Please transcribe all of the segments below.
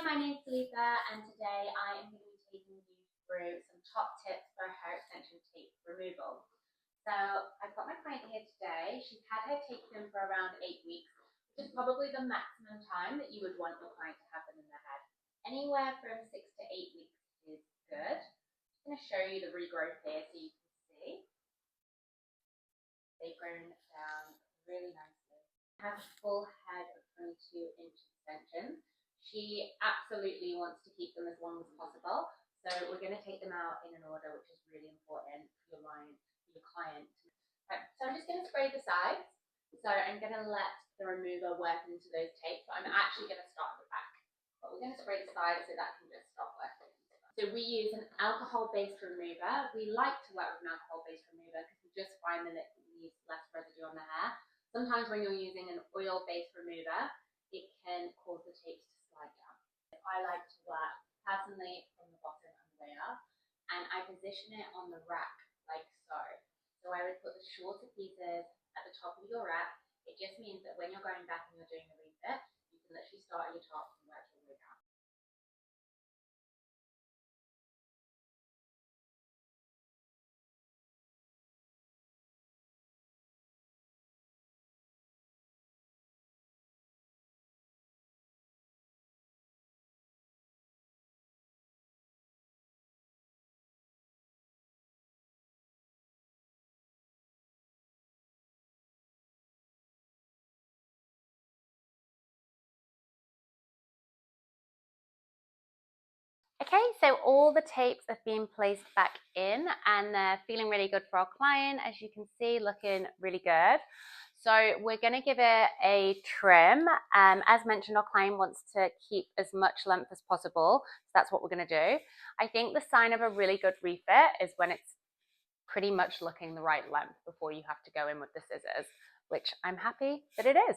my name's Lisa, and today I am going to be taking you through some top tips for hair extension tape removal. So I've got my client here today. She's had her tape in for around 8 weeks, which is probably the maximum time that you would want your client to have them in their head. Anywhere from 6 to 8 weeks is good. I'm going to show you the regrowth here so you can see. They've grown down really nicely. I have a full head of 22-inch extensions. She absolutely wants to keep them as long as possible. So we're going to take them out in an order, which is really important for your client. Right, so I'm just going to spray the sides. So I'm going to let the remover work into those tapes. So I'm actually going to start at the back. But we're going to spray the sides so that can just stop working. So we use an alcohol-based remover. We like to work with an alcohol-based remover because we just find that it leaves less residue on the hair. Sometimes when you're using an oil-based remover, it can cause the tapes to slide down. I like to work personally from the bottom and the way up, and I position it on the rack like so. So I would put the shorter pieces at the top of your rack. It just means that when you're going back and you're doing the refit, you can literally start at your top and work your way down. Okay, so all the tapes have been placed back in and they're feeling really good for our client, as you can see, looking really good. So we're going to give it a trim. As mentioned, our client wants to keep as much length as possible, so that's what we're going to do. I think the sign of a really good refit is when it's pretty much looking the right length before you have to go in with the scissors, which I'm happy that it is.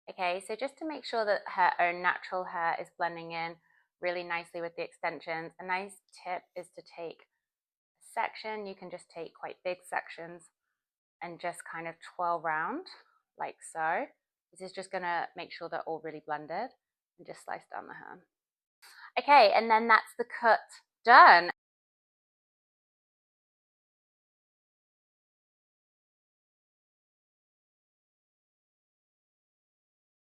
Okay, so just to make sure that her own natural hair is blending in really nicely with the extensions, a nice tip is to take a section. You can just take quite big sections and just kind of twirl round like so. This is just going to make sure they're all really blended, and just slice down the hair. Okay, and then that's the cut done.